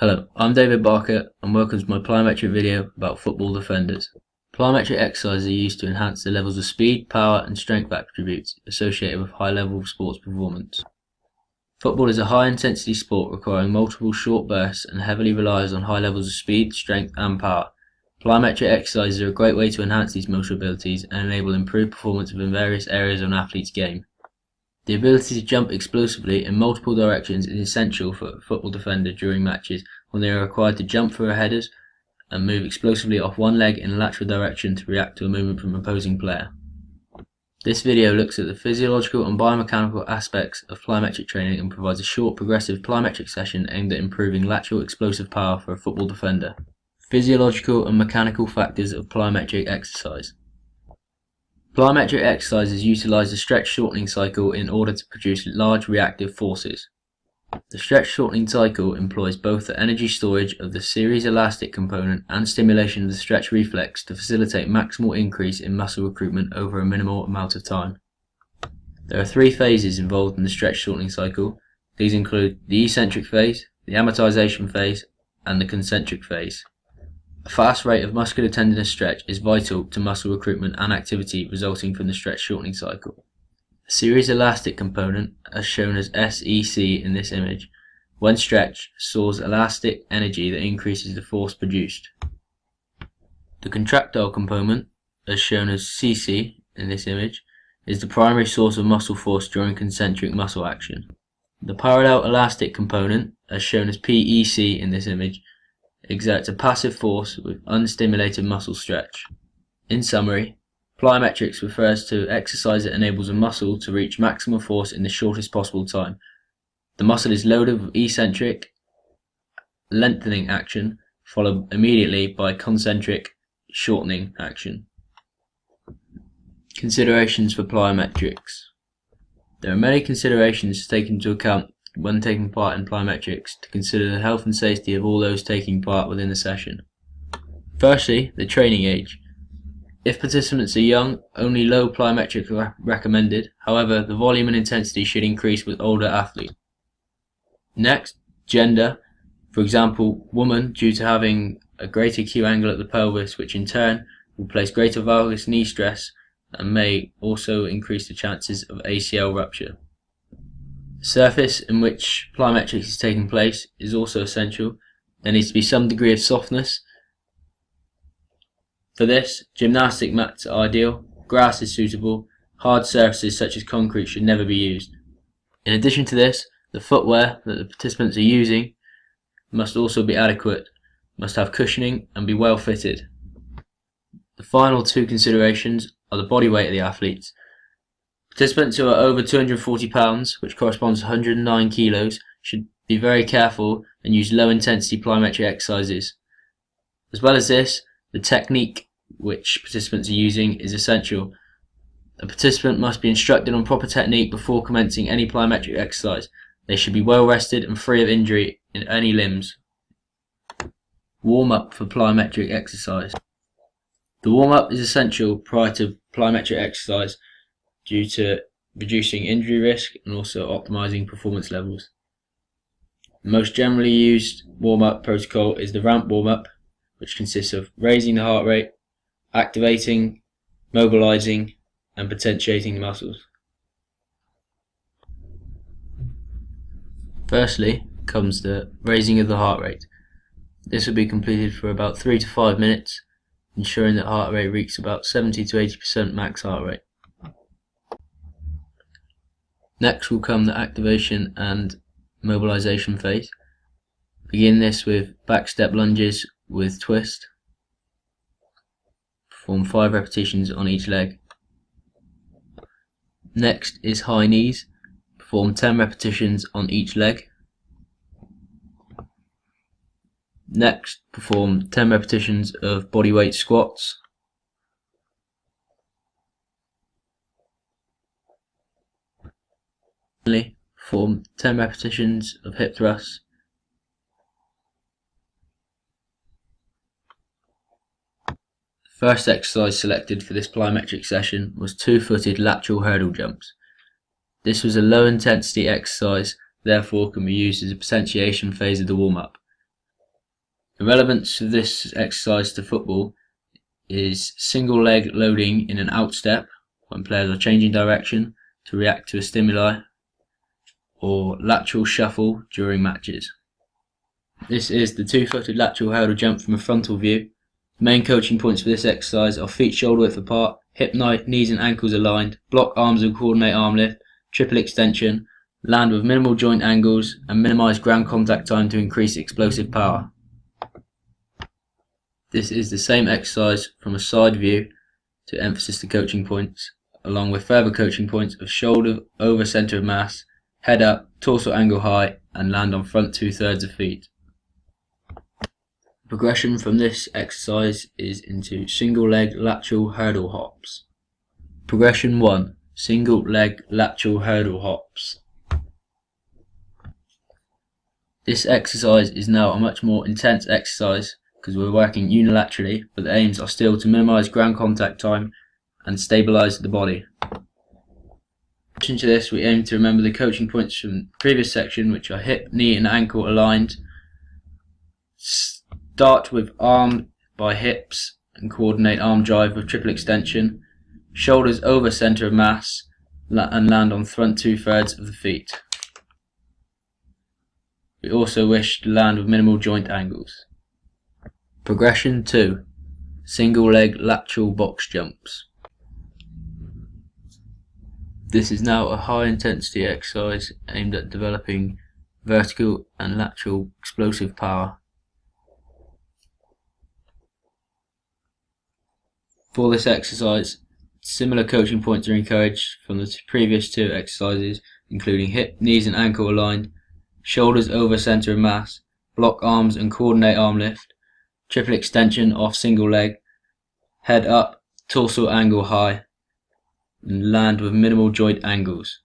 Hello, I'm David Barker and welcome to my plyometric video about football defenders. Plyometric exercises are used to enhance the levels of speed, power and strength attributes associated with high-level sports performance. Football is a high-intensity sport requiring multiple short bursts and heavily relies on high levels of speed, strength and power. Plyometric exercises are a great way to enhance these motor abilities and enable improved performance within various areas of an athlete's game. The ability to jump explosively in multiple directions is essential for a football defender during matches when they are required to jump for a headers and move explosively off one leg in a lateral direction to react to a movement from an opposing player. This video looks at the physiological and biomechanical aspects of plyometric training and provides a short progressive plyometric session aimed at improving lateral explosive power for a football defender. Physiological and mechanical factors of plyometric exercise. Plyometric exercises utilize the stretch shortening cycle in order to produce large reactive forces. The stretch shortening cycle employs both the energy storage of the series elastic component and stimulation of the stretch reflex to facilitate maximal increase in muscle recruitment over a minimal amount of time. There are three phases involved in the stretch shortening cycle. These include the eccentric phase, the amortization phase, and the concentric phase. A fast rate of muscular tendinous stretch is vital to muscle recruitment and activity resulting from the stretch shortening cycle. The series elastic component, as shown as SEC in this image, when stretched, stores elastic energy that increases the force produced. The contractile component, as shown as CC in this image, is the primary source of muscle force during concentric muscle action. The parallel elastic component, as shown as PEC in this image, exerts a passive force with unstimulated muscle stretch. In summary, plyometrics refers to exercise that enables a muscle to reach maximum force in the shortest possible time. The muscle is loaded with eccentric lengthening action, followed immediately by concentric shortening action. Considerations for plyometrics. There are many considerations to take into account when taking part in plyometrics to consider the health and safety of all those taking part within the session. Firstly, the training age. If participants are young, only low plyometrics are recommended. However, the volume and intensity should increase with older athletes. Next, gender. For example, woman due to having a greater Q angle at the pelvis, which in turn will place greater valgus knee stress and may also increase the chances of ACL rupture. Surface in which plyometrics is taking place is also essential. There needs to be some degree of softness. For this, gymnastic mats are ideal, grass is suitable, hard surfaces such as concrete should never be used. In addition to this, the footwear that the participants are using must also be adequate, must have cushioning and be well fitted. The final two considerations are the body weight of the athletes. Participants who are over 240 pounds, which corresponds to 109 kilos, should be very careful and use low intensity plyometric exercises. As well as this, the technique which participants are using is essential. A participant must be instructed on proper technique before commencing any plyometric exercise. They should be well rested and free of injury in any limbs. Warm-up for plyometric exercise. The warm-up is essential prior to plyometric exercise due to reducing injury risk and also optimizing performance levels. The most generally used warm-up protocol is the ramp warm-up, which consists of raising the heart rate, activating, mobilizing and potentiating the muscles. Firstly comes the raising of the heart rate. This will be completed for about 3 to 5 minutes, ensuring that heart rate reaches about 70 to 80% max heart rate. Next will come the activation and mobilization phase. Begin this with back step lunges with twist. Perform 5 repetitions on each leg. Next is high knees. Perform 10 repetitions on each leg. Next, perform 10 repetitions of bodyweight squats. Finally, perform 10 repetitions of hip thrusts. The first exercise selected for this plyometric session was two-footed lateral hurdle jumps. This was a low intensity exercise, therefore can be used as a potentiation phase of the warm-up. The relevance of this exercise to football is single leg loading in an outstep when players are changing direction to react to a stimuli, or lateral shuffle during matches. This is the two-footed lateral hurdle jump from a frontal view. The main coaching points for this exercise are feet shoulder width apart, hip, knees and ankles aligned, block arms and coordinate arm lift, triple extension, land with minimal joint angles, and minimize ground contact time to increase explosive power. This is the same exercise from a side view to emphasize the coaching points, along with further coaching points of shoulder over center of mass, head up, torso angle high, and land on front 2/3 of feet. Progression from this exercise is into single leg lateral hurdle hops. Progression 1. Single leg lateral hurdle hops. This exercise is now a much more intense exercise because we're working unilaterally, but the aims are still to minimize ground contact time and stabilize the body. In addition to this, we aim to remember the coaching points from the previous section, which are hip, knee and ankle aligned. Start with arm by hips and coordinate arm drive with triple extension, shoulders over center of mass, and land on front 2/3 of the feet. We also wish to land with minimal joint angles. Progression 2. Single leg lateral box jumps. This is now a high intensity exercise aimed at developing vertical and lateral explosive power. For this exercise, similar coaching points are encouraged from the previous two exercises, including hip, knees and ankle aligned, shoulders over center of mass, block arms and coordinate arm lift, triple extension off single leg, head up, torso angle high, and land with minimal joint angles.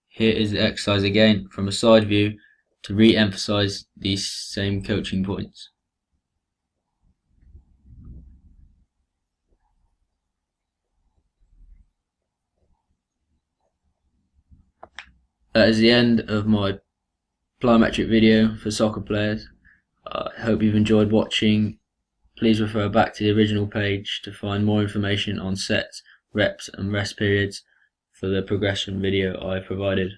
Here is the exercise again from a side view to re-emphasize these same coaching points. That is the end of my plyometric video for soccer players. I hope you've enjoyed watching. Please refer back to the original page to find more information on sets, reps and rest periods for the progression video I provided.